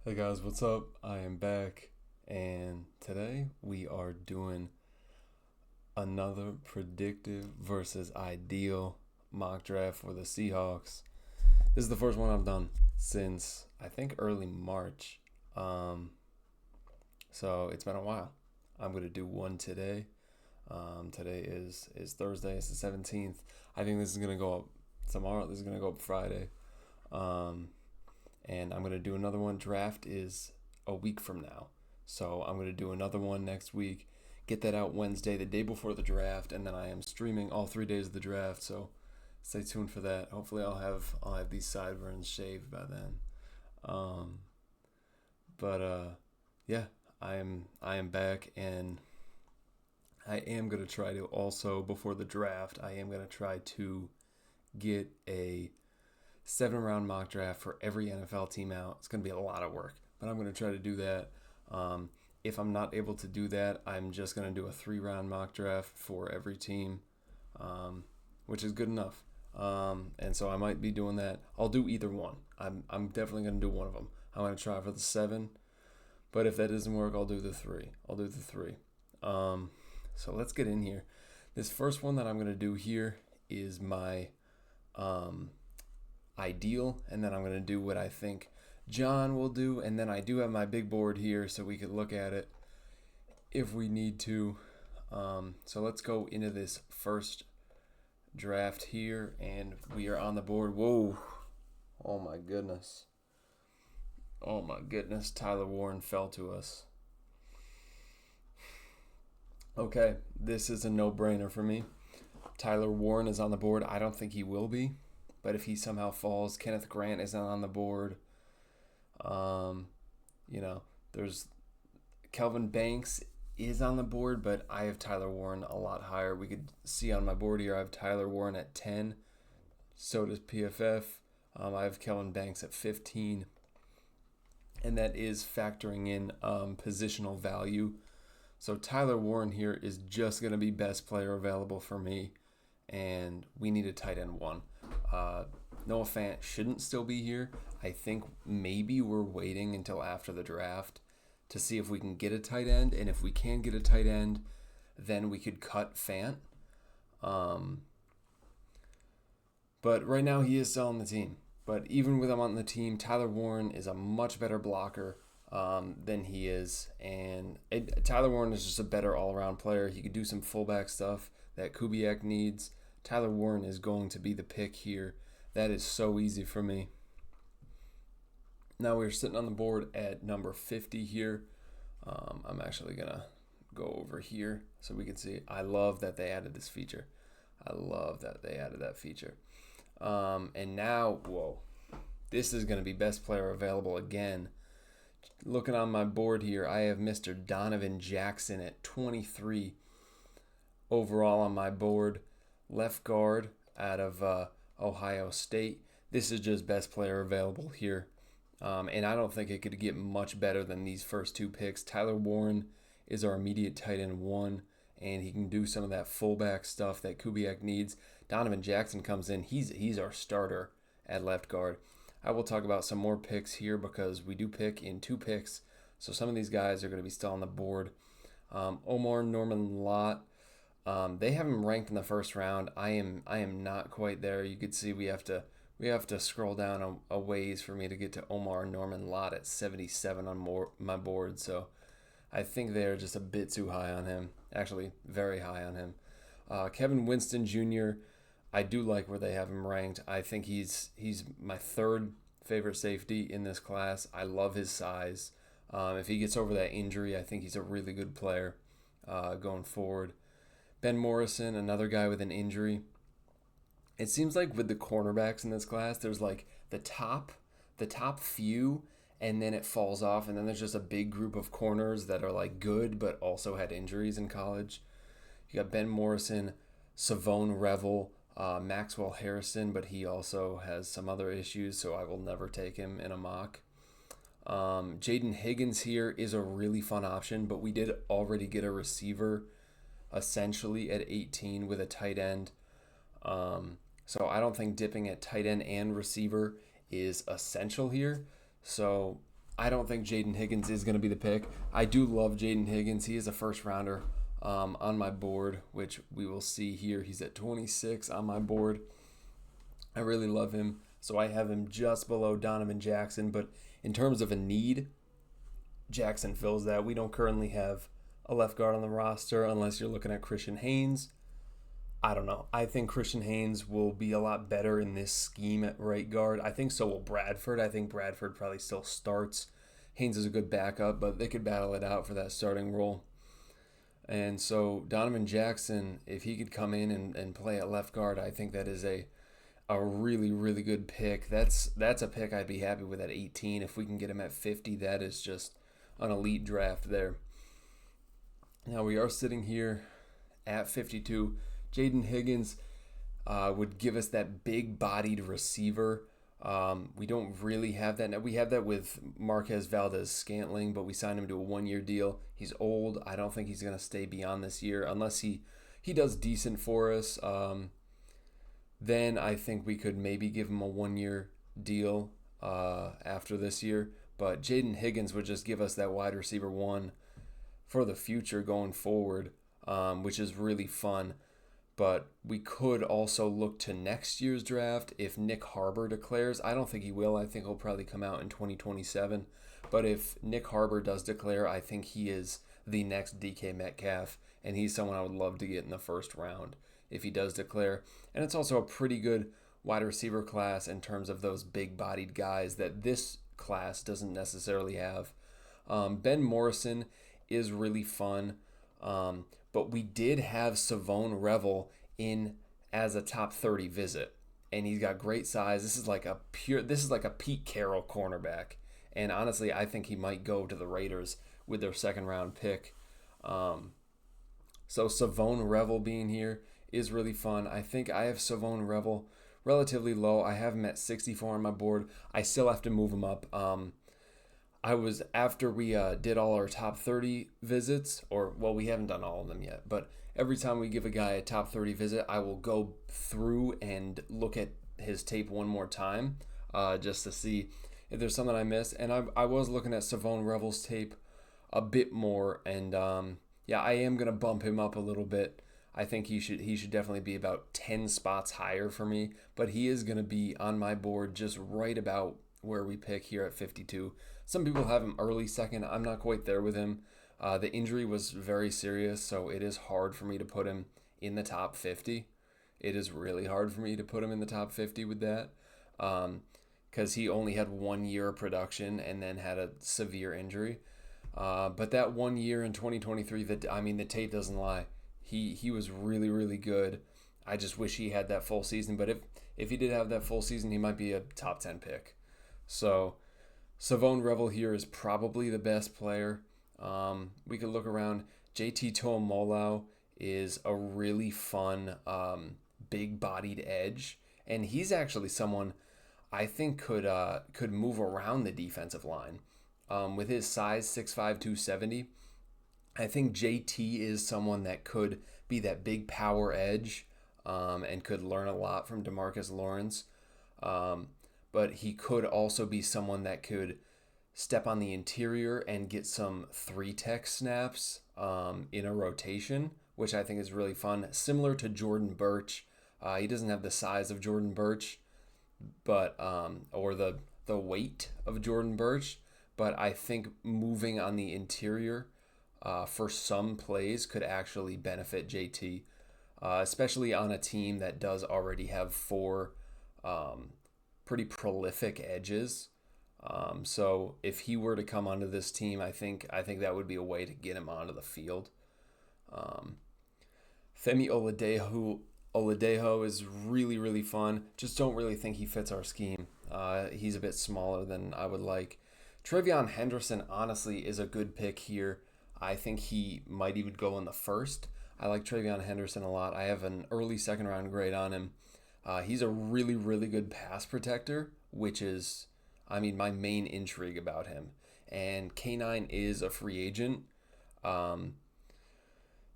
Hey guys, what's up? I am back, and today we are doing another predictive versus ideal mock draft for the Seahawks. This is the first one I've done since I think early March. Um, so it's been a while. I'm gonna do one today. Today is Thursday. It's the 17th. I think this is gonna go up tomorrow. This is gonna go up Friday. Um, and I'm gonna do another one. Draft is a week from now, so I'm gonna do another one next week. Get that out Wednesday, the day before the draft, and then I am streaming all 3 days of the draft. So stay tuned for that. Hopefully, I'll have these sideburns shaved by then. Um, but yeah, I am back, and I am gonna try to also before the draft. I am gonna try to get a 7 round mock draft for every NFL team out. It's going to be a lot of work, but I'm going to try to do that. If I'm not able to do that, I'm just going to do a 3 round mock draft for every team, which is good enough. And so I might be doing that. I'll do either one. I'm definitely going to do one of them. I'm going to try for the 7, but if that doesn't work, I'll do the 3. I'll do the 3. So let's get in here. This first one that I'm going to do here is my um, ideal, and then I'm going to do what I think John will do, and then I do have my big board here so we could look at it if we need to. So let's go into this first draft here, and we are on the board. Whoa. Oh my goodness. Oh my goodness. Tyler Warren fell to us. Okay, this is a no-brainer for me. Tyler Warren is on the board. I don't think he will be, but if he somehow falls, Kenneth Grant isn't on the board. Um, there's Kelvin Banks is on the board, but I have Tyler Warren a lot higher. We could see on my board here, I have Tyler Warren at 10. So does PFF. I have Kelvin Banks at 15. And that is factoring in positional value. So Tyler Warren here is just going to be best player available for me. And we need a tight end one. Noah Fant shouldn't still be here. I think maybe we're waiting until after the draft to see if we can get a tight end. And if we can get a tight end, then we could cut Fant. But right now he is still on the team. But even with him on the team, Tyler Warren is a much better blocker than he is. And Tyler Warren is just a better all-around player. He could do some fullback stuff that Kubiak needs. Tyler Warren is going to be the pick here. That is so easy for me. Now we're sitting on the board at number 50 here. I'm actually going to go over here so we can see. I love that they added this feature. I love that they added that feature. And now, whoa, this is going to be best player available again. Looking on my board here, I have Mr. Donovan Jackson at 23 overall on my board. Left guard out of Ohio State. This is just best player available here. And I don't think it could get much better than these first 2 picks. Tyler Warren is our immediate tight end 1, and he can do some of that fullback stuff that Kubiak needs. Donovan Jackson comes in. He's our starter at left guard. I will talk about some more picks here because we do pick in 2 picks. So some of these guys are going to be still on the board. Omar Norman Lott. They have him ranked in the first round. I am not quite there. You could see we have to scroll down a ways for me to get to Omar Norman Lott at 77 on my board. So I think they're just a bit too high on him. Actually, very high on him. Kevin Winston Jr., I do like where they have him ranked. I think he's my 3rd favorite safety in this class. I love his size. If he gets over that injury, I think he's a really good player going forward. Ben Morrison, another guy with an injury. It seems like with the cornerbacks in this class, there's like the top few, and then it falls off, and then there's just a big group of corners that are like good but also had injuries in college. You got Ben Morrison, Savone Revel, Maxwell Harrison, but he also has some other issues, so I will never take him in a mock. Jaden Higgins here is a really fun option, but we did already get a receiver essentially at 18 with a tight end. So I don't think dipping at tight end and receiver is essential here. So I don't think Jaden Higgins is going to be the pick. I do love Jaden Higgins. He is a first rounder on my board, which we will see here. He's at 26 on my board. I really love him. So I have him just below Donovan Jackson. But in terms of a need, Jackson fills that. We don't currently have a left guard on the roster unless you're looking at Christian Haynes. I don't know. I think Christian Haynes will be a lot better in this scheme at right guard. I think so will Bradford. I think Bradford probably still starts. Haynes is a good backup, but they could battle it out for that starting role. And so Donovan Jackson, if he could come in and play at left guard, I think that is a really, really good pick. That's a pick I'd be happy with at 18. If we can get him at 50, that is just an elite draft there. Now we are sitting here at 52. Jaden Higgins would give us that big-bodied receiver. We don't really have that now. We have that with Marquez Valdez-Scantling, but we signed him to a one-year deal. He's old. I don't think he's going to stay beyond this year unless he does decent for us. Then I think we could maybe give him a one-year deal after this year. But Jaden Higgins would just give us that wide receiver one for the future going forward, which is really fun. But we could also look to next year's draft if Nick Harbor declares. I don't think he will. I think he'll probably come out in 2027. But if Nick Harbor does declare, I think he is the next DK Metcalf, and he's someone I would love to get in the first round if he does declare. And it's also a pretty good wide receiver class in terms of those big-bodied guys that this class doesn't necessarily have. Ben Morrison is really fun. But we did have Savone Revel in as a top 30 visit, and he's got great size. This is like a Pete Carroll cornerback, and honestly, I think he might go to the Raiders with their second round pick. So Savone Revel being here is really fun. I think I have Savone Revel relatively low. I have him at 64 on my board. I still have to move him up. After we did all our top 30 visits, we haven't done all of them yet, but every time we give a guy a top 30 visit, I will go through and look at his tape one more time just to see if there's something I missed. And I was looking at Savone Revel's tape a bit more, and I am going to bump him up a little bit. I think he should definitely be about 10 spots higher for me, but he is going to be on my board just right about where we pick here at 52. Some people have him early second. I'm not quite there with him. The injury was very serious, so it is hard for me to put him in the top 50. It is really hard for me to put him in the top 50 with that because he only had 1 year of production and then had a severe injury. But that 1 year in 2023, the tape doesn't lie. He was really, really good. I just wish he had that full season. But if he did have that full season, he might be a top 10 pick. So Savone Revel here is probably the best player. We could look around. JT Tuimoloau is a really fun, big-bodied edge, and he's actually someone I think could move around the defensive line. With his size, 6'5", 270, I think JT is someone that could be that big power edge and could learn a lot from DeMarcus Lawrence. But he could also be someone that could step on the interior and get some 3-tech snaps in a rotation, which I think is really fun. Similar to Jordan Birch. He doesn't have the size of Jordan Birch, but or the weight of Jordan Birch, but I think moving on the interior for some plays could actually benefit JT, especially on a team that does already have 4 pretty prolific edges. So if he were to come onto this team, I think that would be a way to get him onto the field. Femi Oladejo is really, really fun. Just don't really think he fits our scheme. He's a bit smaller than I would like. Trevion Henderson, honestly, is a good pick here. I think he might even go in the first. I like Trevion Henderson a lot. I have an early second round grade on him. He's a really, really good pass protector, which is, my main intrigue about him. And K9 is a free agent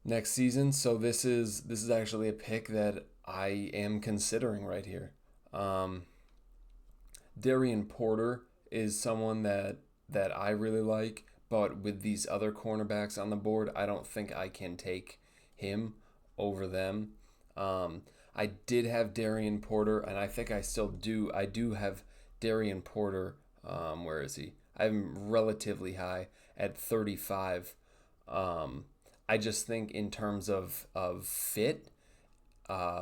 next season, so this is actually a pick that I am considering right here. Darian Porter is someone that that I really like, but with these other cornerbacks on the board, I don't think I can take him over them. Um, I did have Darian Porter, and I think I still do. I do have Darian Porter. Where is he? I'm relatively high at 35. Um, I just think in terms of fit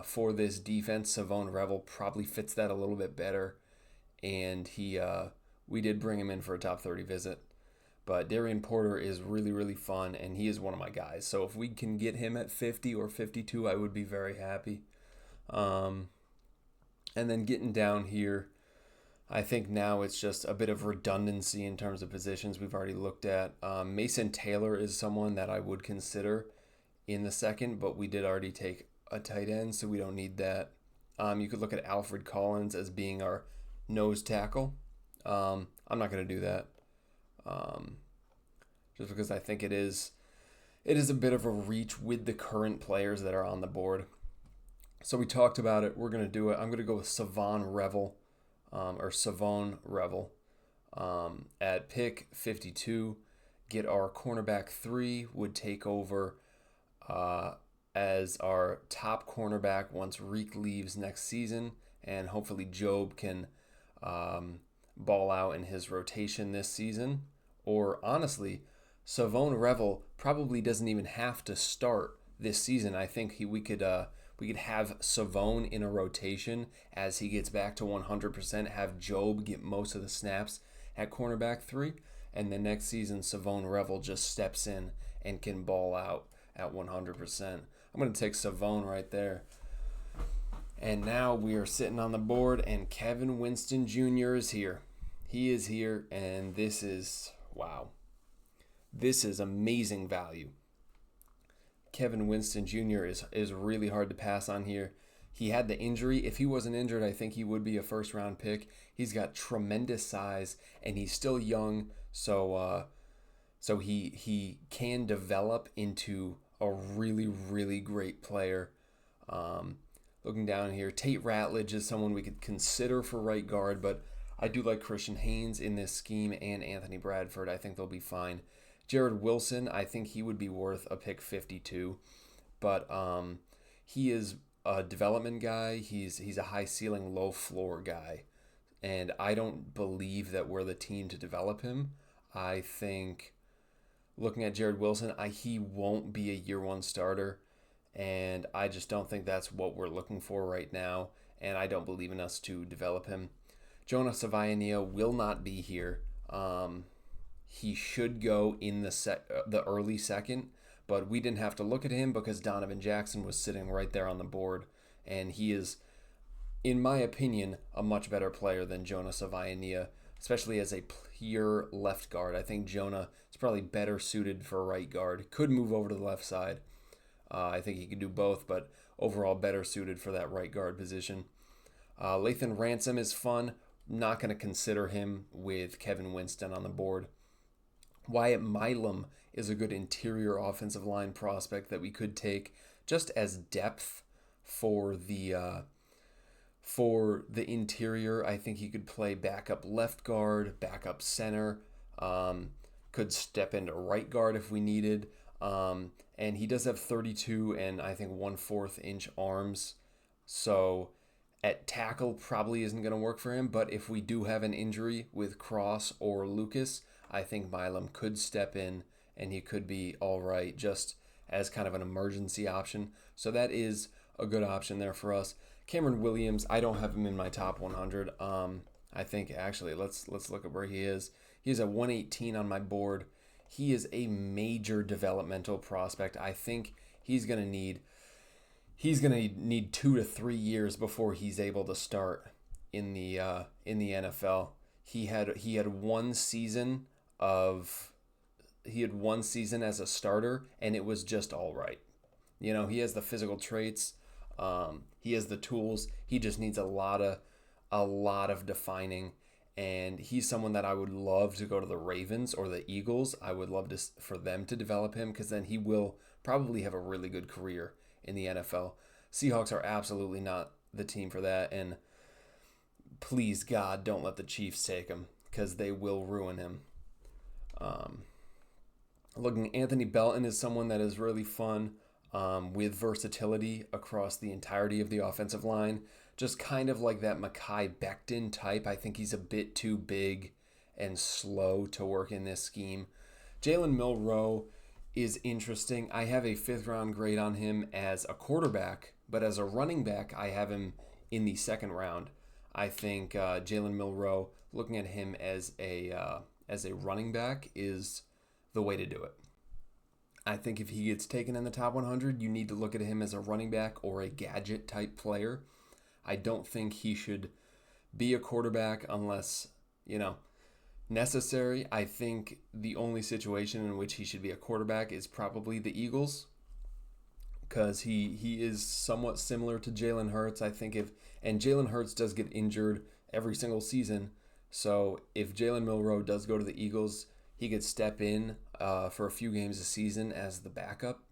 for this defense, Savone Revel probably fits that a little bit better, and we did bring him in for a top 30 visit. But Darian Porter is really, really fun, and he is one of my guys. So if we can get him at 50 or 52, I would be very happy. Um, and then getting down here, I think now it's just a bit of redundancy in terms of positions we've already looked at. Mason Taylor is someone that I would consider in the second, but we did already take a tight end, so we don't need that. You could look at Alfred Collins as being our nose tackle. I'm not going to do that, um, just because I think it is a bit of a reach with the current players that are on the board. So we talked about it. We're going to do it. I'm going to go with Savone Revel at pick 52. Get our cornerback 3, would take over as our top cornerback once Reek leaves next season, and hopefully Job can ball out in his rotation this season. Or honestly, Savone Revel probably doesn't even have to start this season. I think we could have Savone in a rotation as he gets back to 100%. Have Job get most of the snaps at cornerback 3, and then next season Savone Revel just steps in and can ball out at 100%. I'm going to take Savone right there. And now we are sitting on the board, and Kevin Winston Jr. is here. He is here, and this is, wow. This is amazing value. Kevin Winston Jr. is really hard to pass on here. He had the injury. If he wasn't injured, I think he would be a first-round pick. He's got tremendous size, and he's still young, so he can develop into a really, really great player. Looking down here, Tate Ratledge is someone we could consider for right guard, but I do like Christian Haynes in this scheme and Anthony Bradford. I think they'll be fine. Jared Wilson, I think he would be worth a pick 52, but he is a development guy. He's a high ceiling, low floor guy, and I don't believe that we're the team to develop him. I think looking at Jared Wilson, he won't be a year one starter, and I just don't think that's what we're looking for right now, and I don't believe in us to develop him. Jonah Savaiania will not be here. He should go in the early second, but we didn't have to look at him because Donovan Jackson was sitting right there on the board, and he is, in my opinion, a much better player than Jonah Savaiania, especially as a pure left guard. I think Jonah is probably better suited for right guard. Could move over to the left side. I think he could do both, but overall better suited for that right guard position. Lathan Ransom is fun. Not going to consider him with Kevin Winston on the board. Wyatt Milam is a good interior offensive line prospect that we could take just as depth for the interior. I think he could play backup left guard, backup center, could step into right guard if we needed. And he does have 32 and I think 1/4 inch arms. So at tackle probably isn't going to work for him. But if we do have an injury with Cross or Lucas, I think Milam could step in and he could be all right just as kind of an emergency option. So that is a good option there for us. Cameron Williams, I don't have him in my top 100. I think actually let's look at where he is. He's at 118 on my board. He is a major developmental prospect. I think he's going to need 2 to 3 years before he's able to start in the NFL. He had one season as a starter, and it was just all right. You know, he has the physical traits, he has the tools. He just needs a lot of defining, and he's someone that I would love to go to the Ravens or the Eagles. I would love for them to develop him because then he will probably have a really good career in the NFL. Seahawks are absolutely not the team for that, and please God, don't let the Chiefs take him because they will ruin him. Um, Looking, Anthony Belton is someone that is really fun with versatility across the entirety of the offensive line. Just kind of like that Mekhi Becton type. I think he's a bit too big and slow to work in this scheme. Jalen Milroe is interesting. I have a 5th round grade on him as a quarterback, but as a running back, I have him in the 2nd round. I think Jalen Milroe, looking at him as a running back, is the way to do it. I think if he gets taken in the top 100, you need to look at him as a running back or a gadget type player. I don't think he should be a quarterback unless, necessary. I think the only situation in which he should be a quarterback is probably the Eagles, because he is somewhat similar to Jalen Hurts. I think and Jalen Hurts does get injured every single season, so if Jalen Milroe does go to the Eagles, he could step in for a few games a season as the backup,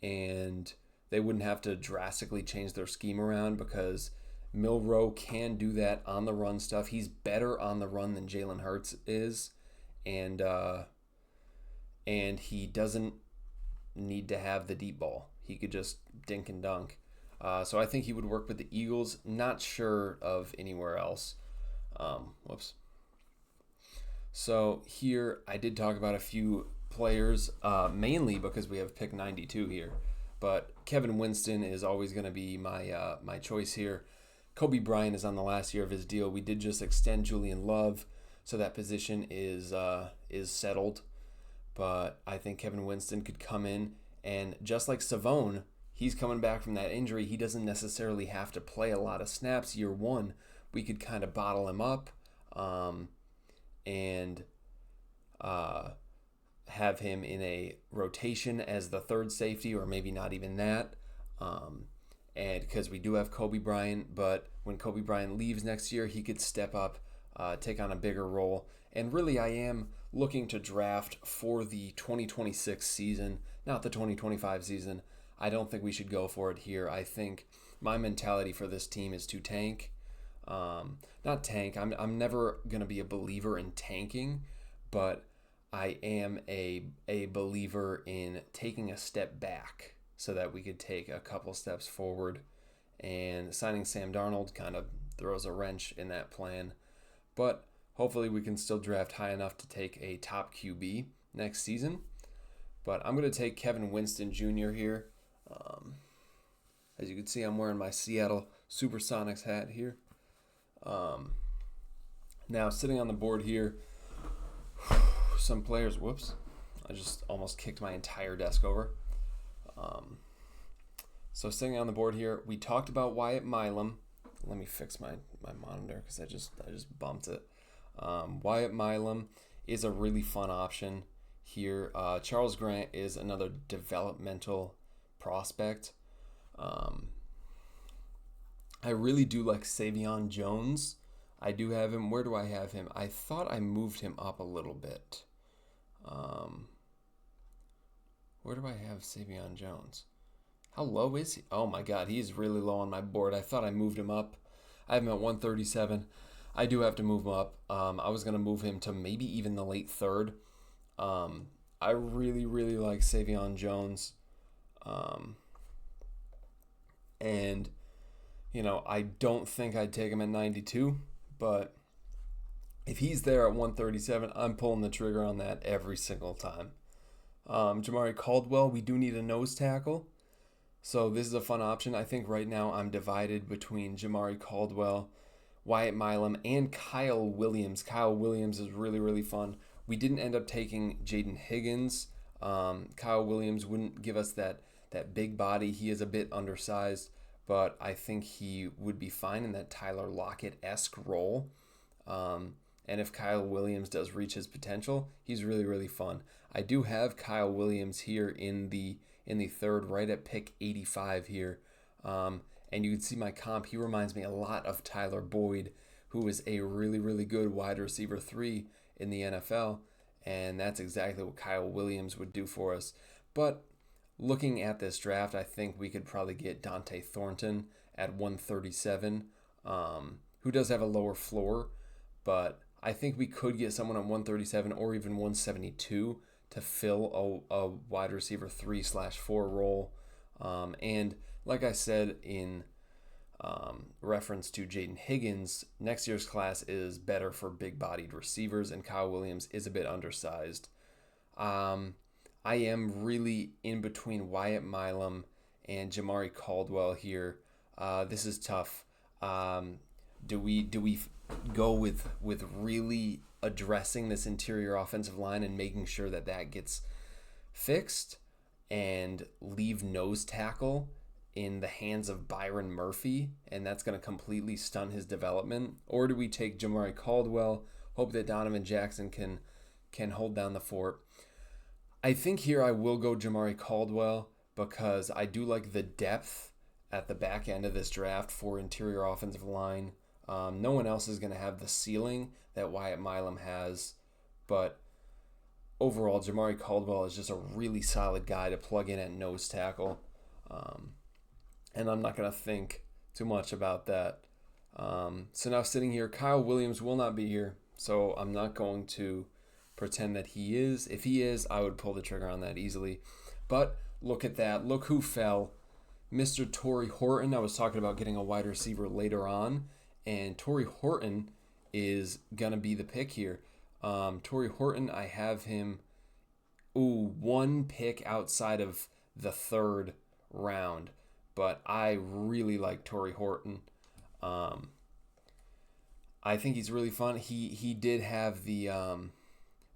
and they wouldn't have to drastically change their scheme around because Milroe can do that on the run stuff. He's better on the run than Jalen Hurts is, and he doesn't need to have the deep ball. He could just dink and dunk. So I think he would work with the Eagles. Not sure of anywhere else. So here I did talk about a few players, mainly because we have pick 92 here. But Kevin Winston is always going to be my choice here. Kobe Bryant is on the last year of his deal. We did just extend Julian Love, so that position is settled. But I think Kevin Winston could come in, and just like Savone, he's coming back from that injury. He doesn't necessarily have to play a lot of snaps year one. We could kind of bottle him up and have him in a rotation as the 3rd safety, or maybe not even that. And because we do have Kobe Bryant, but when Kobe Bryant leaves next year, he could step up, take on a bigger role. And really, I am looking to draft for the 2026 season, not the 2025 season. I don't think we should go for it here. I think my mentality for this team is to tank. Not tank. I'm never going to be a believer in tanking, but I am a believer in taking a step back so that we could take a couple steps forward. And signing Sam Darnold kind of throws a wrench in that plan. But hopefully we can still draft high enough to take a top QB next season. But I'm going to take Kevin Winston Jr. here. As you can see, I'm wearing my Seattle Supersonics hat here. Now, sitting on the board here, some players, whoops, I just almost kicked my entire desk over. So sitting on the board here, we talked about Wyatt Milam. Let me fix my monitor because I just bumped it. Wyatt Milam is a really fun option here. Charles Grant is another developmental prospect. I really do like Savion Jones. I do have him. Where do I have him? I thought I moved him up a little bit. Where do I have Savion Jones? How low is he? Oh my God, he's really low on my board. I thought I moved him up. I have him at 137. I do have to move him up. I was going to move him to maybe even the late 3rd. I really, really like Savion Jones. And, I don't think I'd take him at 92, but if he's there at 137, I'm pulling the trigger on that every single time. Jamari Caldwell, we do need a nose tackle. So this is a fun option. I think right now I'm divided between Jamari Caldwell, Wyatt Milam, and Kyle Williams. Kyle Williams is really, really fun. We didn't end up taking Jaden Higgins. Kyle Williams wouldn't give us that big body. He is a bit undersized, but I think he would be fine in that Tyler Lockett-esque role. And if Kyle Williams does reach his potential, he's really, really fun. I do have Kyle Williams here in the 3rd, right at pick 85 here. And you can see my comp. He reminds me a lot of Tyler Boyd, who is a really, really good wide receiver 3 in the NFL. And that's exactly what Kyle Williams would do for us. But looking at this draft, I think we could probably get Dante Thornton at 137, who does have a lower floor, but I think we could get someone at 137 or even 172 to fill a wide receiver 3/4 role. And like I said in reference to Jaden Higgins, next year's class is better for big-bodied receivers, and Kyle Williams is a bit undersized. I am really in between Wyatt Milam and Jamari Caldwell here. This is tough. Do we go with really addressing this interior offensive line and making sure that gets fixed and leave nose tackle in the hands of Byron Murphy, and that's going to completely stun his development? Or do we take Jamari Caldwell, hope that Donovan Jackson can hold down the fort? I think here I will go Jamari Caldwell because I do like the depth at the back end of this draft for interior offensive line. No one else is going to have the ceiling that Wyatt Milam has, but overall, Jamari Caldwell is just a really solid guy to plug in at nose tackle. And I'm not going to think too much about that. So now sitting here, Kyle Williams will not be here, so I'm not going to pretend that he is. If he is, I would pull the trigger on that easily. But look at that. Look who fell. Mr. Torrey Horton. I was talking about getting a wide receiver later on, and Torrey Horton is going to be the pick here. Torrey Horton, I have him one pick outside of the third round, but I really like Torrey Horton. I think he's really fun. He did have the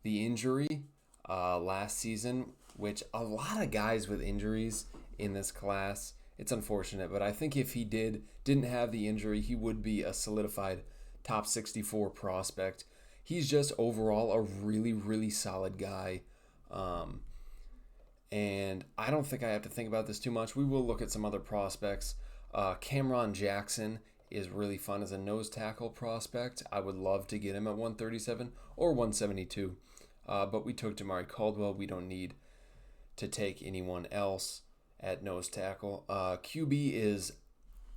injury last season, which a lot of guys with injuries in this class, it's unfortunate, but I think if he didn't have the injury, he would be a solidified top 64 prospect. He's just overall a really, really solid guy. And I don't think I have to think about this too much. We will look at some other prospects. Cameron Jackson is really fun as a nose tackle prospect. I would love to get him at 137 or 172. But we took Jamari Caldwell. We don't need to take anyone else at nose tackle. QB is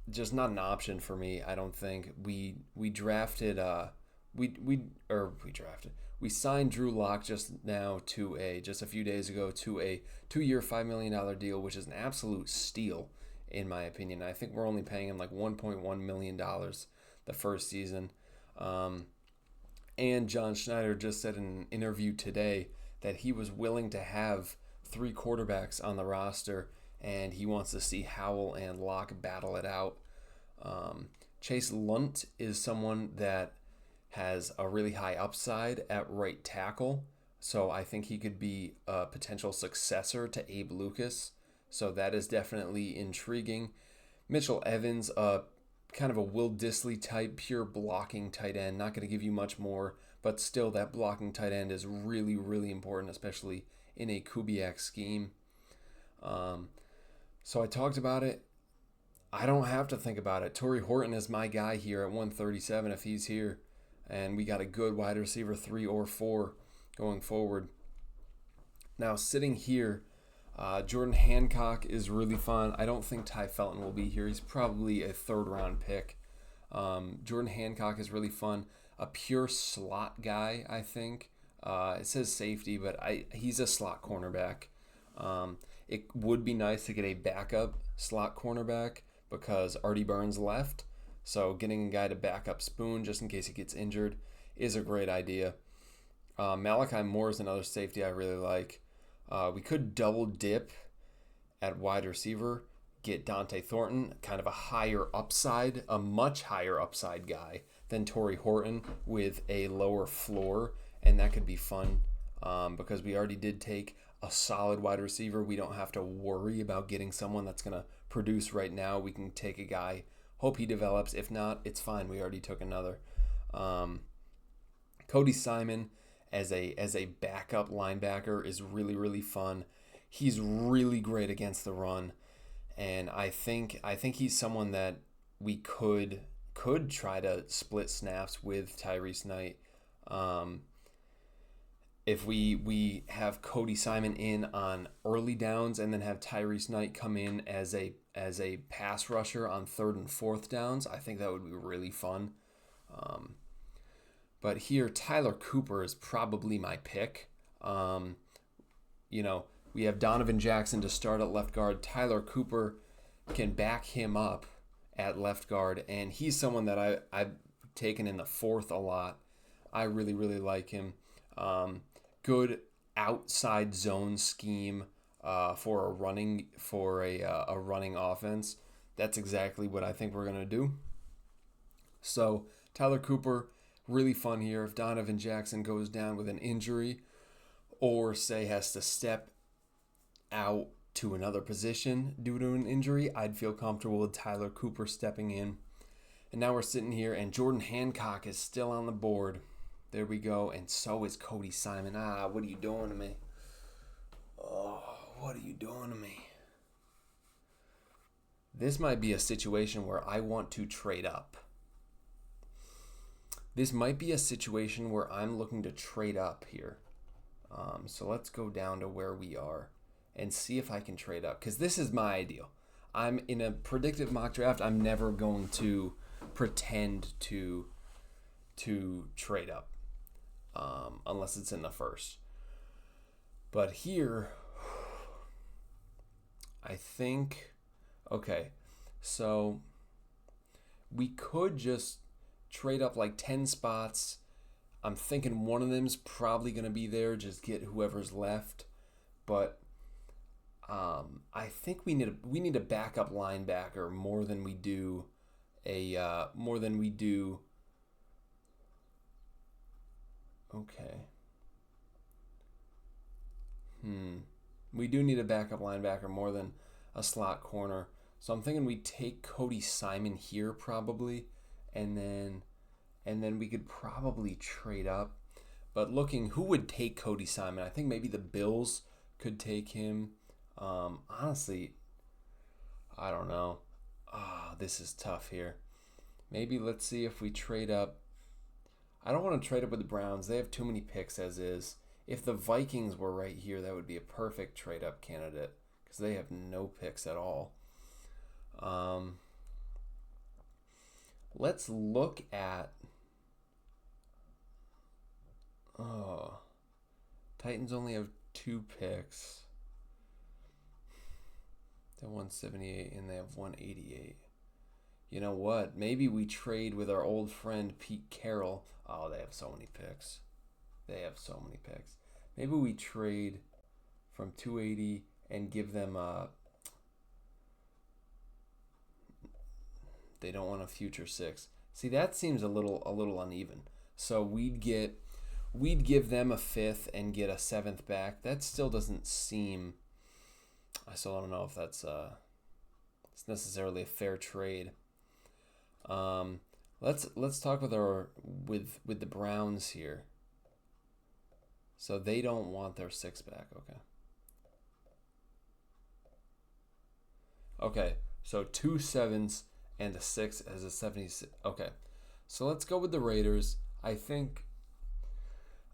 just not an option for me, I don't think. We signed Drew Lock just a few days ago to a 2-year, $5 million deal, which is an absolute steal in my opinion. I think we're only paying him like $1.1 million the first season. And John Schneider just said in an interview today that he was willing to have 3 quarterbacks on the roster, and he wants to see Howell and Locke battle it out. Chase Lunt is someone that has a really high upside at right tackle, so I think he could be a potential successor to Abe Lucas, so that is definitely intriguing. Mitchell Evans, kind of a Will Dissly type, pure blocking tight end, not going to give you much more, but still that blocking tight end is really, really important, especially in a Kubiak scheme. So I talked about it. I don't have to think about it. Torrey Horton is my guy here at 137 if he's here. And we got a good wide receiver 3 or 4 going forward. Now, sitting here, Jordan Hancock is really fun. I don't think Ty Felton will be here. He's probably a 3rd-round pick. Jordan Hancock is really fun. A pure slot guy, I think. It says safety, but he's a slot cornerback. It would be nice to get a backup slot cornerback because Artie Burns left. So getting a guy to back up Spoon just in case he gets injured is a great idea. Malachi Moore is another safety I really like. We could double dip at wide receiver, get Dante Thornton, kind of a much higher upside guy than Torrey Horton with a lower floor, and that could be fun because we already did take a solid wide receiver. We don't have to worry about getting someone that's going to produce right now. We can take a guy, hope he develops. If not, it's fine. We already took another. Cody Simon as a backup linebacker is really, really fun. He's really great against the run, and I think he's someone that we could try to split snaps with Tyrese Knight. If we have Cody Simon in on early downs and then have Tyrese Knight come in as a pass rusher on 3rd and 4th downs, I think that would be really fun. But here, Tyler Cooper is probably my pick. You know, we have Donovan Jackson to start at left guard. Tyler Cooper can back him up at left guard, and he's someone that I've taken in the fourth a lot. I really, really like him. Good outside zone scheme for a running offense. That's exactly what I think we're gonna do. So Tyler Cooper, really fun here. If Donovan Jackson goes down with an injury, or say has to step out to another position due to an injury, I'd feel comfortable with Tyler Cooper stepping in. And now we're sitting here, and Jordan Hancock is still on the board. There we go, and so is Cody Simon. What are you doing to me? Oh, what are you doing to me? This might be a situation where I want to trade up. This might be a situation where I'm looking to trade up here. So let's go down to where we are and see if I can trade up, because this is my ideal. I'm in a predictive mock draft. I'm never going to pretend to trade up unless it's in the first. But here, I think, okay, so we could just trade up like 10 spots. I'm thinking one of them's probably going to be there, just get whoever's left. But I think we need a backup linebacker more than we do Okay. We do need a backup linebacker more than a slot corner. So I'm thinking we take Cody Simon here probably, and then we could probably trade up. But looking, who would take Cody Simon? I think maybe the Bills could take him. Honestly, I don't know. This is tough here. Maybe let's see if we trade up. I don't want to trade up with the Browns. They have too many picks as is. If the Vikings were right here, that would be a perfect trade-up candidate because they have no picks at all. Let's look at... Titans only have 2 picks. They have 178 and they have 188. You know what? Maybe we trade with our old friend Pete Carroll. Oh, they have so many picks. Maybe we trade from 280 and give them they don't want a future 6. See, that seems a little uneven. So we'd give them a 5th and get a 7th back. That still doesn't seem. I still don't know if that's it's necessarily a fair trade. Let's talk with the Browns here. So they don't want their 6 back. Okay, so 2 7s and a 6 as a 76. Okay, so let's go with the Raiders. I think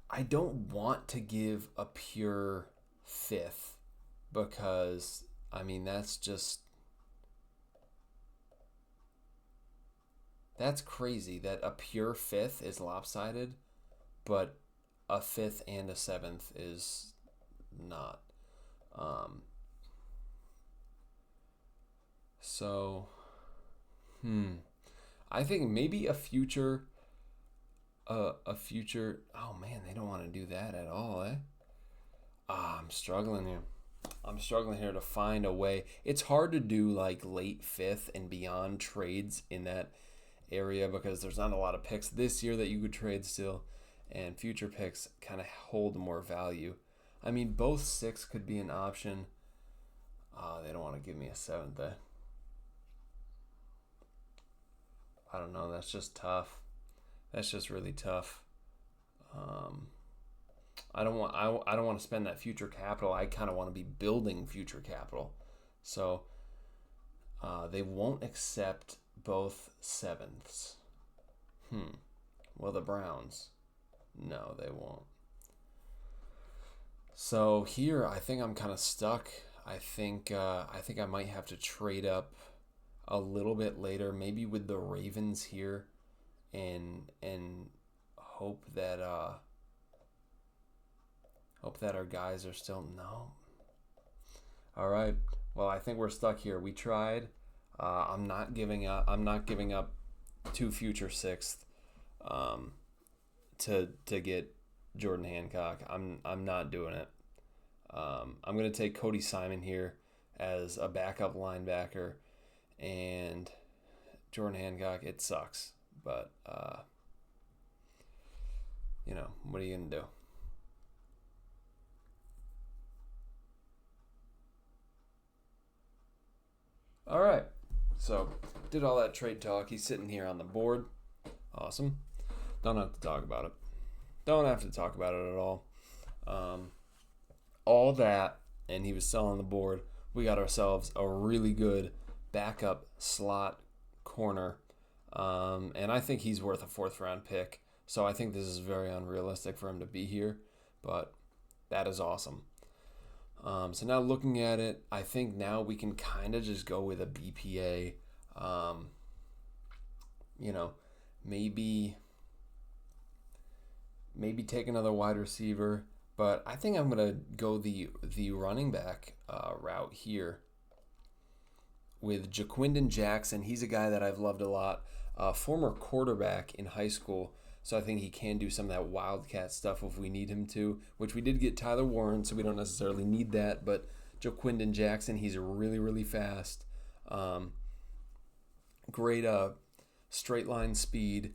I don't want to give a pure 5th because, I mean, that's crazy that a pure 5th is lopsided, but a 5th and a 7th is not. I think maybe a future. Oh man, they don't want to do that at all, eh? I'm struggling here to find a way. It's hard to do like late 5th and beyond trades in that area because there's not a lot of picks this year that you could trade still, and future picks kind of hold more value. I mean, both 6 could be an option. They don't want to give me a 7th, eh? I don't know. That's just tough. That's just really tough. I don't want to spend that future capital. I kind of want to be building future capital. So they won't accept both 7ths. Well, the Browns. No, they won't. So here, I think I'm kind of stuck. I think I might have to trade up a little bit later, maybe with the Ravens here, and hope that our guys are still no. All right. Well, I think we're stuck here. We tried. I'm not giving up. I'm not giving up 2 future sixth to get Jordan Hancock. I'm not doing it. I'm going to take Cody Simon here as a backup linebacker, and Jordan Hancock. It sucks, but what are you going to do? All right. So, did all that trade talk. He's sitting here on the board. Awesome. Don't have to talk about it. Don't have to talk about it at all. All that, and he was still on the board. We got ourselves a really good backup slot corner. And I think he's worth a 4th-round pick. So I think this is very unrealistic for him to be here. But that is awesome. So now looking at it, I think now we can kind of just go with a BPA. Maybe take another wide receiver, but I think I'm gonna go the running back route here with Jaquindon Jackson. He's a guy that I've loved a lot, former quarterback in high school. So I think he can do some of that wildcat stuff if we need him to, which we did get Tyler Warren, so we don't necessarily need that. But Jaquindon Jackson, he's really, really fast. Great straight line speed.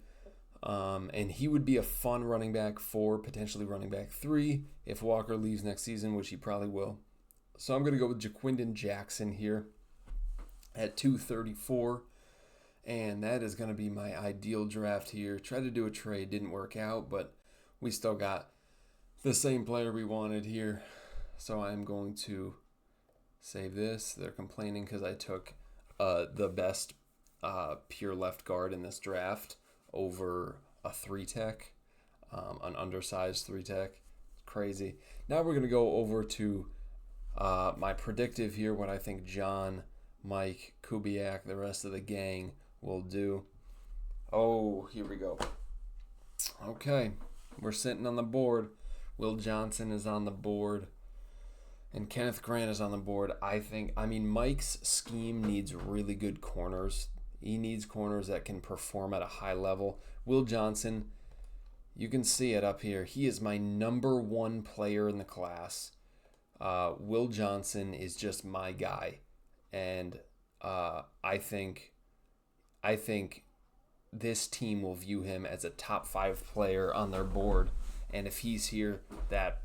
And he would be a fun running back 4, potentially running back 3, if Walker leaves next season, which he probably will. So I'm going to go with Jaquindon Jackson here at 234. And that is going to be my ideal draft here. Tried to do a trade, didn't work out, but we still got the same player we wanted here. So I'm going to save this. They're complaining because I took the best pure left guard in this draft over a 3-tech, an undersized 3-tech. Crazy. Now we're going to go over to my predictive here, what I think John, Mike, Kubiak, the rest of the gang will do. Oh, here we go. Okay, we're sitting on the board. Will Johnson is on the board, and Kenneth Grant is on the board. Mike's scheme needs really good corners. He needs corners that can perform at a high level. Will Johnson, you can see it up here. He is my number 1 player in the class. Will Johnson is just my guy, and I think this team will view him as a top 5 player on their board, and if he's here, that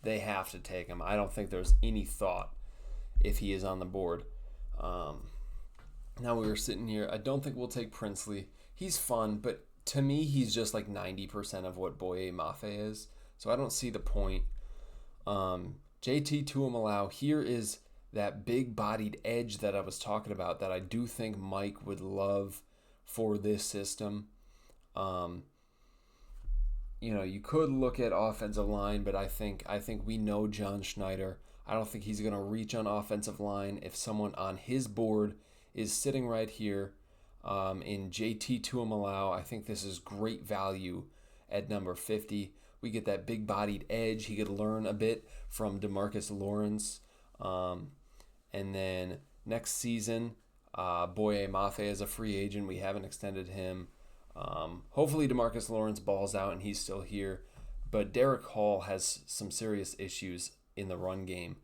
they have to take him. I don't think there's any thought if he is on the board. Now we were sitting here. I don't think we'll take Princely. He's fun, but to me, he's just like 90% of what Boye Mafe is, so I don't see the point. JT Tuimalau, here is that big-bodied edge that I was talking about that I do think Mike would love for this system. You could look at offensive line, but I think we know John Schneider. I don't think he's going to reach on offensive line. If someone on his board is sitting right here in JT Tuimalau, I think this is great value at number 50. We get that big-bodied edge. He could learn a bit from DeMarcus Lawrence. And then next season, Boye Mafe is a free agent. We haven't extended him. Hopefully DeMarcus Lawrence balls out and he's still here. But Derek Hall has some serious issues in the run game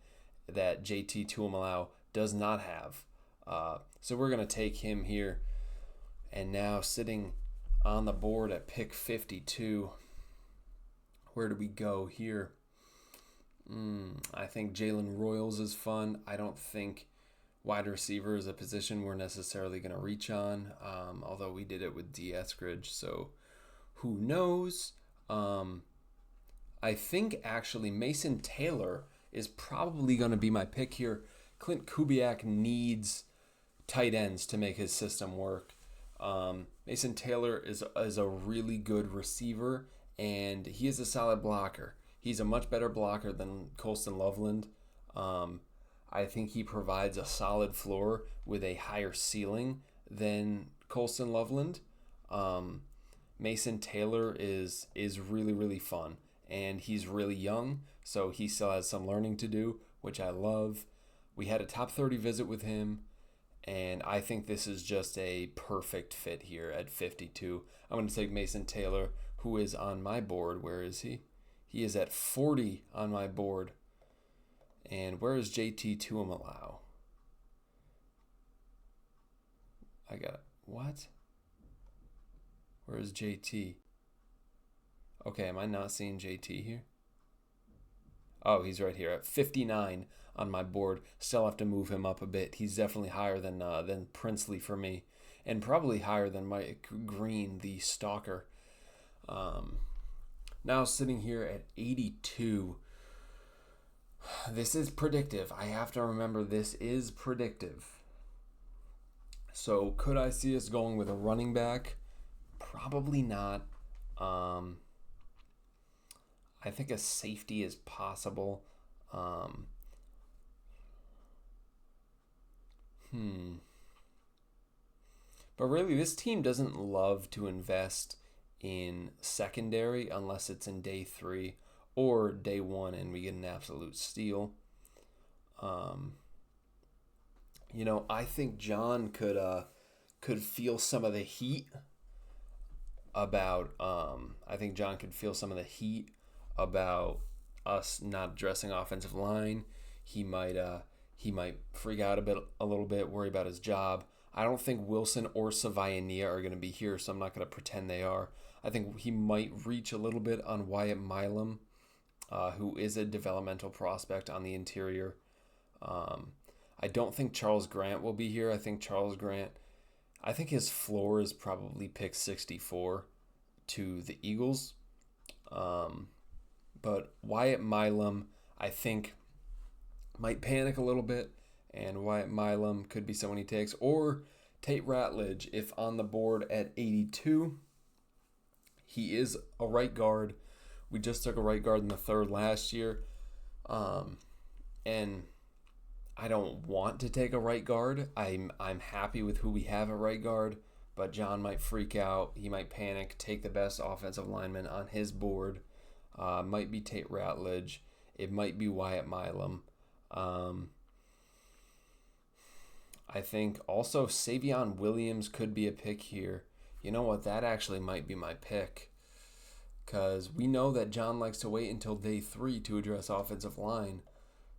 that JT Tuimalau does not have. So we're going to take him here. And now sitting on the board at pick 52, where do we go here? I think Jalen Royals is fun. I don't think wide receiver is a position we're necessarily going to reach on, although we did it with D. Eskridge, so who knows? I think actually Mason Taylor is probably going to be my pick here. Clint Kubiak needs tight ends to make his system work. Mason Taylor is a really good receiver, and he is a solid blocker. He's a much better blocker than Colston Loveland. I think he provides a solid floor with a higher ceiling than Colston Loveland. Mason Taylor is really, really fun, and he's really young, so he still has some learning to do, which I love. We had a top 30 visit with him, and I think this is just a perfect fit here at 52. I'm going to take Mason Taylor, who is on my board. Where is he? He is at 40 on my board. And where is JT Tuimoloau? I got it. What? Where is JT? Okay, am I not seeing JT here? Oh, he's right here at 59 on my board. Still have to move him up a bit. He's definitely higher than Princely for me, and probably higher than Mike Green, the stalker. Now sitting here at 82. This is predictive. I have to remember this is predictive. So could I see us going with a running back? Probably not. I think a safety is possible. But really, this team doesn't love to invest in secondary unless it's in day 3 or day 1 and we get an absolute steal. I think John could feel some of the heat about us not addressing offensive line. He might freak out a little bit, worry about his job. I don't think Wilson or Savaiania are going to be here, so I'm not going to pretend they are. I think he might reach a little bit on Wyatt Milam, who is a developmental prospect on the interior. I don't think Charles Grant will be here. I think his floor is probably pick 64 to the Eagles. But Wyatt Milam, I think, might panic a little bit, and Wyatt Milam could be someone he takes. Or Tate Ratledge, if on the board at 82. He is a right guard. We just took a right guard in the 3rd last year. And I don't want to take a right guard. I'm happy with who we have at right guard, but John might freak out. He might panic, take the best offensive lineman on his board. Might be Tate Ratledge. It might be Wyatt Milam. I think also Savion Williams could be a pick here. You know what? That actually might be my pick, because we know that John likes to wait until day 3 to address offensive line.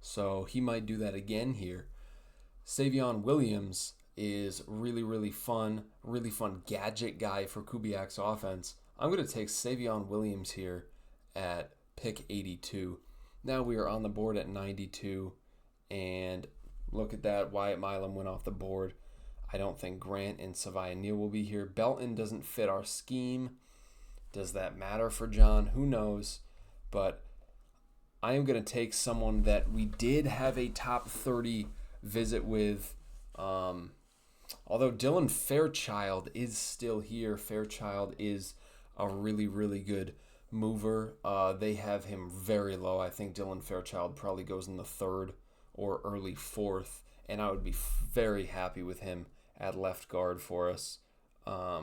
So he might do that again here. Savion Williams is really fun gadget guy for Kubiak's offense. I'm going to take Savion Williams here at pick 82. Now we are on the board at 92, and look at that. Wyatt Milam went off the board. I don't think Grant and Savaiania will be here. Belton doesn't fit our scheme. Does that matter for John? Who knows? But I am going to take someone that we did have a top 30 visit with. Although Dylan Fairchild is still here. Fairchild is a really good mover. They have him very low. I think Dylan Fairchild probably goes in the 3rd or early 4th, and I would be very happy with him at left guard for us. I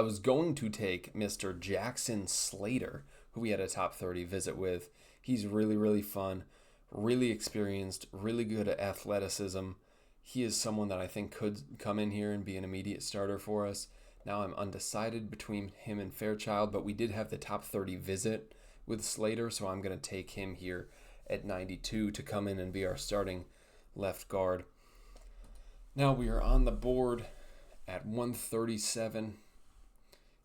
was going to take Mr. Jackson Slater, who we had a top 30 visit with. He's really fun, really experienced, really good at athleticism. He is someone that I think could come in here and be an immediate starter for us. Now I'm undecided between him and Fairchild, but we did have the top 30 visit with Slater, so I'm going to take him here at 92 to come in and be our starting left guard. Now we are on the board at 137.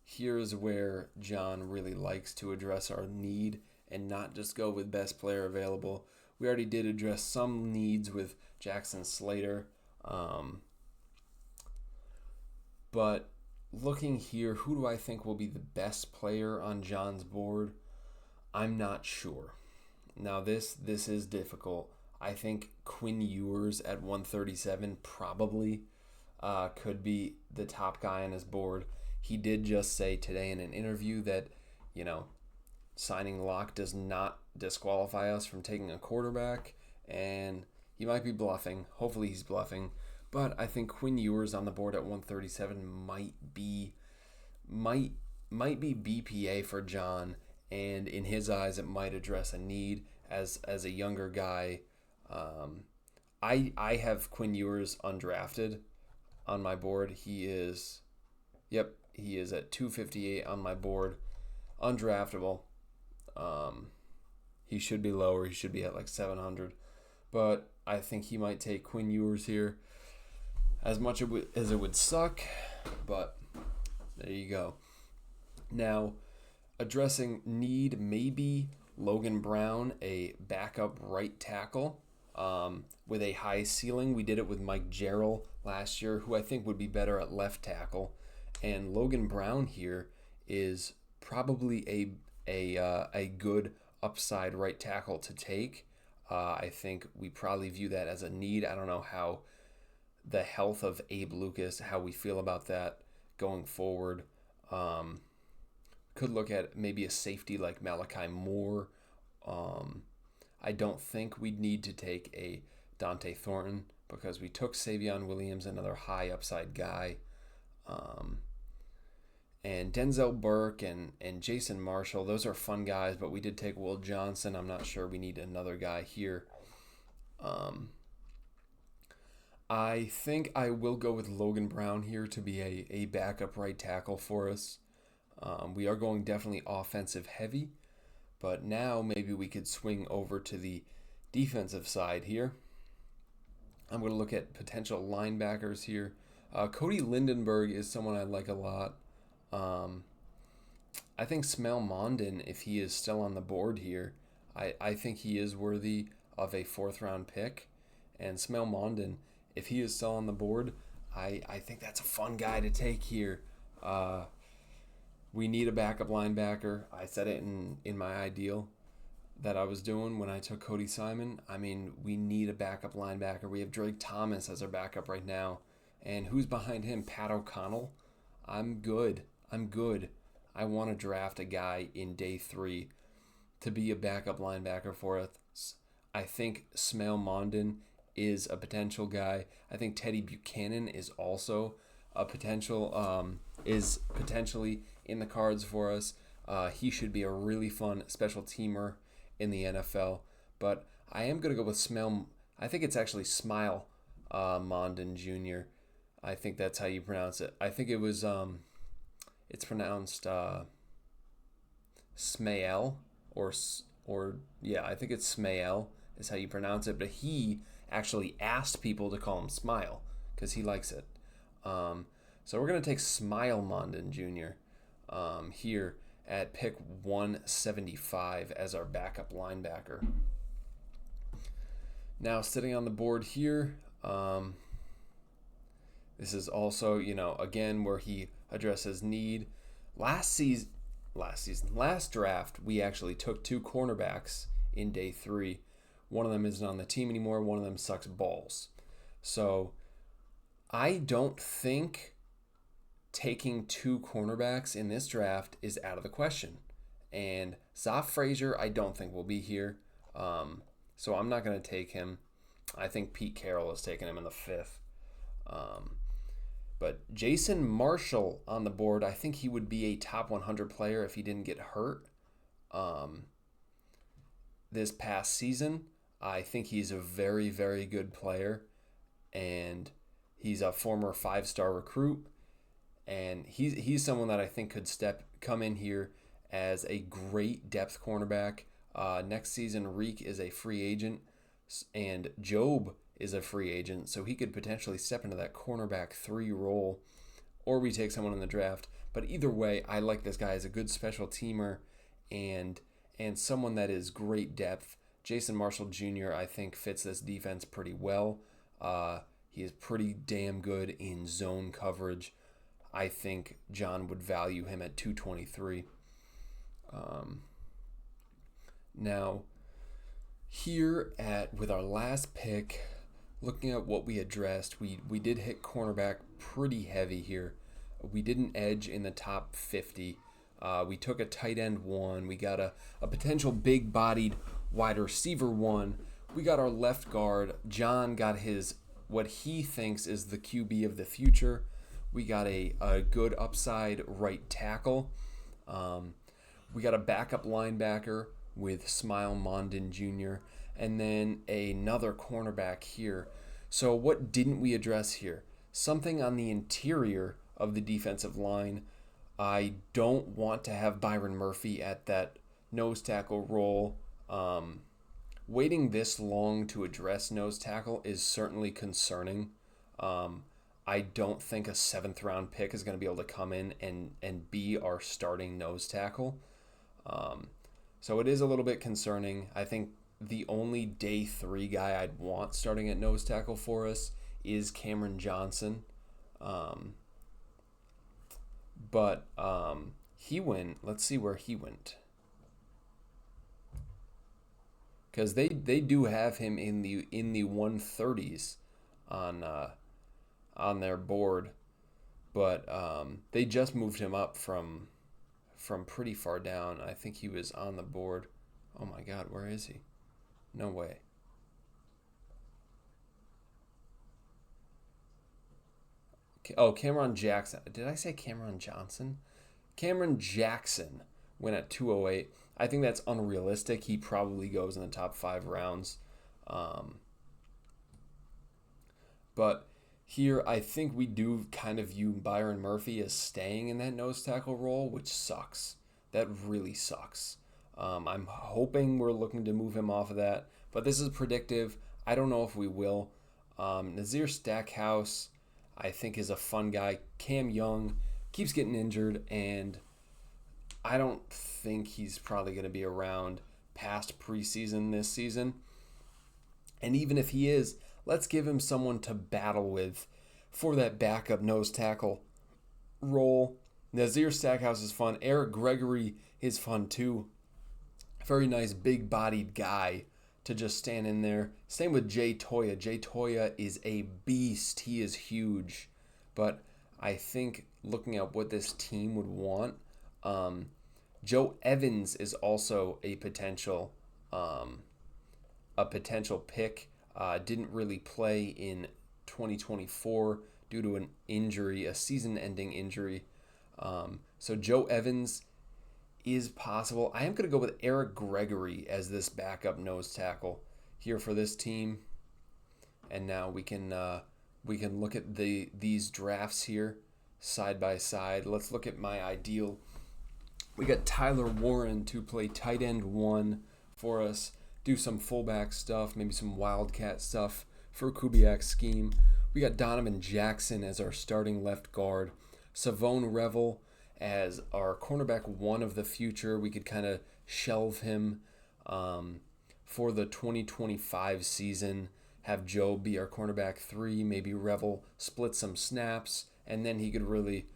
Here's where John really likes to address our need and not just go with best player available. We already did address some needs with Jackson Slater. But looking here, who do I think will be the best player on John's board? I'm not sure. Now this is difficult. I think Quinn Ewers at 137 probably could be the top guy on his board. He did just say today in an interview that, signing Locke does not disqualify us from taking a quarterback, and he might be bluffing. Hopefully he's bluffing. But I think Quinn Ewers on the board at 137 might be might might be BPA for John, and in his eyes, it might address a need as a younger guy. Um, I have Quinn Ewers undrafted on my board. He is at 258 on my board, undraftable. Um, he should be lower. He should be at like 700, but I think he might take Quinn Ewers here. As much as it would suck, but there you go. Now, addressing need, maybe Logan Brown, a backup right tackle with a high ceiling. We did it with Mike Jarrell last year, who I think would be better at left tackle. And Logan Brown here is probably a good upside right tackle to take. I think we probably view that as a need. I don't know how the health of Abe Lucas, how we feel about that going forward. Could look at maybe a safety like Malachi Moore. I don't think we'd need to take a Dante Thornton because we took Savion Williams, another high upside guy. And Denzel Burke and Jason Marshall, those are fun guys, but we did take Will Johnson. I'm not sure we need another guy here. I think I will go with Logan Brown here to be a backup right tackle for us. We are going definitely offensive heavy, but now maybe we could swing over to the defensive side here. I'm going to look at potential linebackers here. Cody Lindenberg is someone I like a lot. I think Smell Mondin, if he is still on the board here, I think he is worthy of a 4th round pick. And Smell Mondin, if he is still on the board, I think that's a fun guy to take here. We need a backup linebacker. I said it in my ideal that I was doing when I took Cody Simon. I mean, we need a backup linebacker. We have Drake Thomas as our backup right now. And who's behind him? Pat O'Connell. I'm good. I want to draft a guy in day 3 to be a backup linebacker for us. I think Smell Mondin is a potential guy. I think Teddy Buchanan is also a potential, is potentially in the cards for us. He should be a really fun special teamer in the NFL. But I am going to go with Smell. I think it's actually Smile Mondin Jr. I think that's how you pronounce it. I think it was, it's pronounced Smael or yeah, I think it's Smael is how you pronounce it. But he actually asked people to call him Smile because he likes it. So we're going to take Smile Mondin Jr. Here at pick 175 as our backup linebacker. Now sitting on the board here, this is also, again, where he addresses need. Last draft, we actually took 2 cornerbacks in day 3. One of them isn't on the team anymore. One of them sucks balls. So I don't think taking 2 cornerbacks in this draft is out of the question. And Zoff Frazier, I don't think will be here. So I'm not going to take him. I think Pete Carroll is taking him in the 5th. But Jason Marshall on the board, I think he would be a top 100 player if he didn't get hurt this past season. I think he's a very, very good player, and he's a former 5-star recruit, and he's someone that I think could come in here as a great depth cornerback. Next season, Reek is a free agent, and Job is a free agent, so he could potentially step into that cornerback 3 role, or we take someone in the draft. But either way, I like this guy as a good special teamer and someone that is great depth. Jason Marshall Jr., I think, fits this defense pretty well. He is pretty damn good in zone coverage. I think John would value him at 223. Now, here with our last pick, looking at what we addressed, we did hit cornerback pretty heavy here. We didn't edge in the top 50. We took a tight end 1. We got a potential big-bodied wide receiver 1. We got our left guard. John got what he thinks is the QB of the future. We got a good upside right tackle. We got a backup linebacker with Smile Mondin Jr. and then another cornerback here. So what didn't we address here? Something on the interior of the defensive line. I don't want to have Byron Murphy at that nose tackle role. Waiting this long to address nose tackle is certainly concerning. I don't think a seventh round pick is going to be able to come in and be our starting nose tackle. So it is a little bit concerning. I think the only day 3 guy I'd want starting at nose tackle for us is Cameron Johnson. But he went, let's see where he went. Because they do have him in the 130s on their board, but they just moved him up from pretty far down. I think he was on the board. Oh my God, where is he? No way. Oh, Cameron Jackson. Did I say Cameron Johnson? Cameron Jackson went at 208. I think that's unrealistic. He probably goes in the top 5 rounds. But here, I think we do kind of view Byron Murphy as staying in that nose tackle role, which sucks. That really sucks. I'm hoping we're looking to move him off of that, but this is predictive. I don't know if we will. Nazir Stackhouse, I think, is a fun guy. Cam Young keeps getting injured, and I don't think he's probably going to be around past preseason this season. And even if he is, let's give him someone to battle with for that backup nose tackle role. Nazir Stackhouse is fun. Eric Gregory is fun too. Very nice big-bodied guy to just stand in there. Same with Jay Toya. Jay Toya is a beast. He is huge. But I think looking at what this team would want, Joe Evans is also a potential pick. Didn't really play in 2024 due to an injury, a season-ending injury. So Joe Evans is possible. I am going to go with Eric Gregory as this backup nose tackle here for this team. And now we can look at these drafts here side by side. Let's look at my ideal. We got Tyler Warren to play tight end 1 for us. Do some fullback stuff, maybe some wildcat stuff for Kubiak's scheme. We got Donovan Jackson as our starting left guard. Savone Revel as our cornerback 1 of the future. We could kind of shelve him for the 2025 season. Have Joe be our cornerback 3. Maybe Revel split some snaps, and then he could really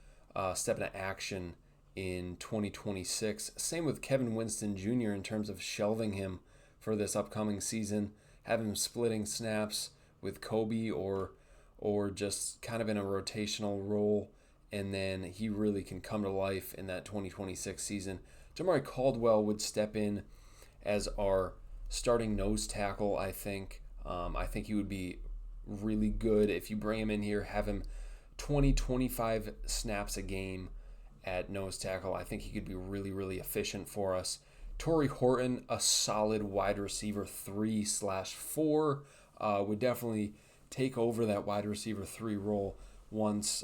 step into action in 2026. Same with Kevin Winston Jr. in terms of shelving him for this upcoming season. Have him splitting snaps with Kobe or just kind of in a rotational role, and then he really can come to life in that 2026 season. Jamari Caldwell would step in as our starting nose tackle, I think. I think he would be really good if you bring him in here, have him 20-25 snaps a game at nose tackle. I think he could be really, really efficient for us. Torrey Horton, a solid wide receiver 3/4, would definitely take over that wide receiver 3 role once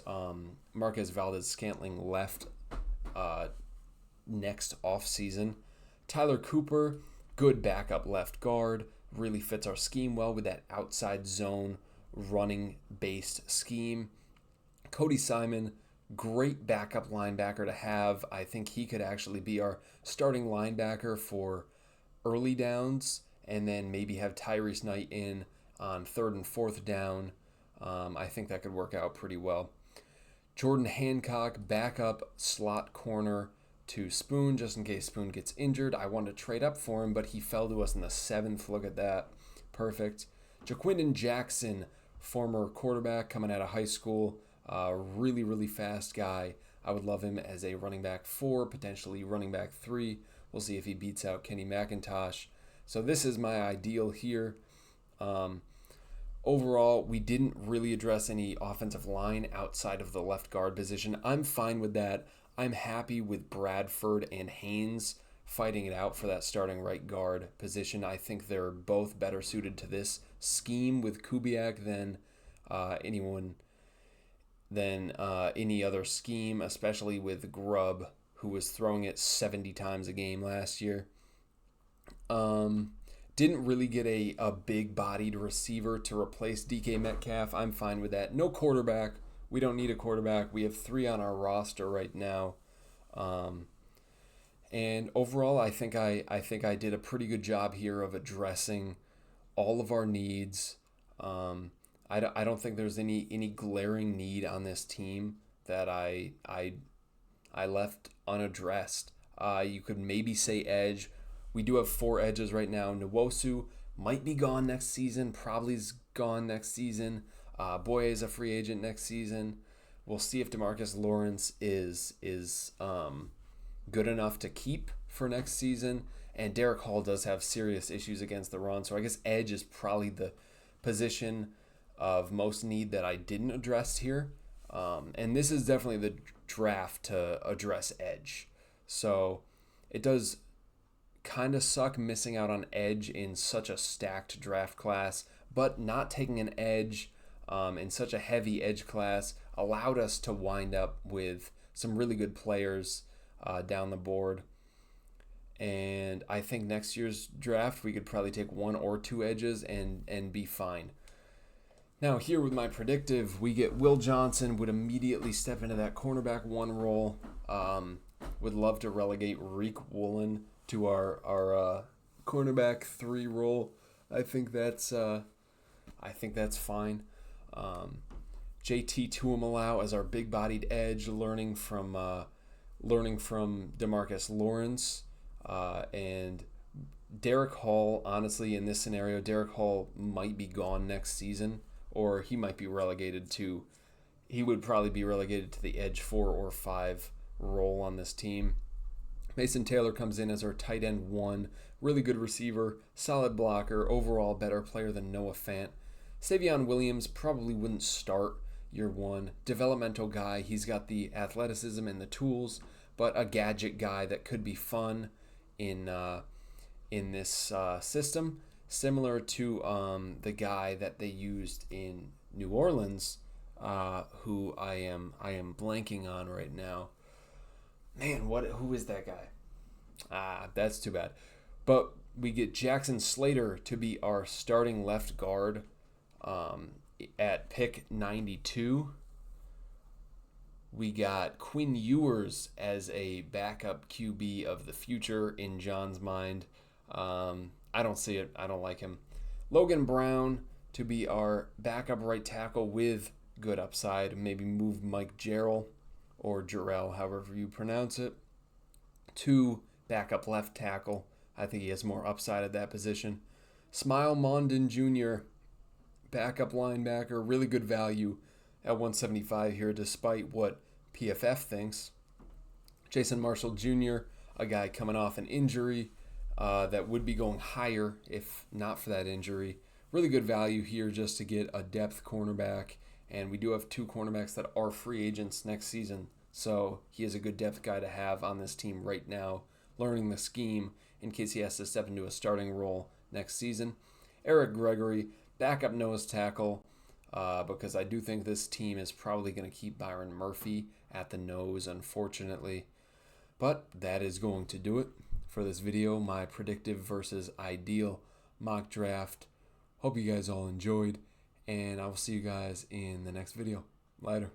Marquez Valdez-Scantling left next offseason. Tyler Cooper, good backup left guard, really fits our scheme well with that outside zone running-based scheme. Cody Simon, great backup linebacker to have. I think he could actually be our starting linebacker for early downs, and then maybe have Tyrese Knight in on 3rd and 4th down. I think that could work out pretty well. Jordan Hancock, backup slot corner to Spoon, just in case Spoon gets injured. I wanted to trade up for him, but he fell to us in the 7th. Look at that. Perfect. Jaquindon Jackson, former quarterback coming out of high school. Really, really fast guy. I would love him as a running back 4, potentially running back 3. We'll see if he beats out Kenny McIntosh. So this is my ideal here. Overall, we didn't really address any offensive line outside of the left guard position. I'm fine with that. I'm happy with Bradford and Haynes fighting it out for that starting right guard position. I think they're both better suited to this scheme with Kubiak than any other scheme, especially with Grubb, who was throwing it 70 times a game last year. Didn't really get a big-bodied receiver to replace DK Metcalf. I'm fine with that. No quarterback. We don't need a quarterback. We have 3 on our roster right now. And overall, I think I did a pretty good job here of addressing all of our needs. I don't think there's any glaring need on this team that I left unaddressed. You could maybe say edge. We do have 4 edges right now. Nwosu might be gone next season. Probably is gone next season. Boye is a free agent next season. We'll see if DeMarcus Lawrence is good enough to keep for next season. And Derek Hall does have serious issues against the run. So I guess edge is probably the position of most need that I didn't address here. And this is definitely the draft to address edge. So it does kind of suck missing out on edge in such a stacked draft class, but not taking an edge in such a heavy edge class allowed us to wind up with some really good players down the board. And I think next year's draft, we could probably take 1 or 2 edges and be fine. Now here with my predictive, we get Will Johnson, would immediately step into that cornerback 1 role. Would love to relegate Reek Woolen to our cornerback 3 role. I think that's fine. JT Tuimalau as our big-bodied edge, learning from DeMarcus Lawrence, and Derek Hall. Honestly, in this scenario, Derek Hall might be gone next season, or he might be relegated to. He would probably be relegated to the edge 4 or 5 role on this team. Mason Taylor comes in as our tight end 1. Really good receiver, solid blocker, overall better player than Noah Fant. Savion Williams probably wouldn't start year 1. Developmental guy. He's got the athleticism and the tools, but a gadget guy that could be fun in this system. Similar to the guy that they used in New Orleans, who I am blanking on right now. Man, who is that guy? That's too bad. But we get Jackson Slater to be our starting left guard at pick 92. We got Quinn Ewers as a backup QB of the future in John's mind. I don't see it. I don't like him. Logan Brown to be our backup right tackle with good upside. Maybe move Mike Jarrell or Jarrell, however you pronounce it, to backup left tackle. I think he has more upside at that position. Smile Mondon Jr., backup linebacker, really good value at 175 here, despite what PFF thinks. Jason Marshall Jr., a guy coming off an injury that would be going higher if not for that injury. Really good value here just to get a depth cornerback. And we do have 2 cornerbacks that are free agents next season. So he is a good depth guy to have on this team right now, learning the scheme in case he has to step into a starting role next season. Eric Gregory, backup nose tackle, because I do think this team is probably going to keep Byron Murphy at the nose, unfortunately. But that is going to do it for this video, my predictive versus ideal mock draft. Hope you guys all enjoyed, and I will see you guys in the next video. Later.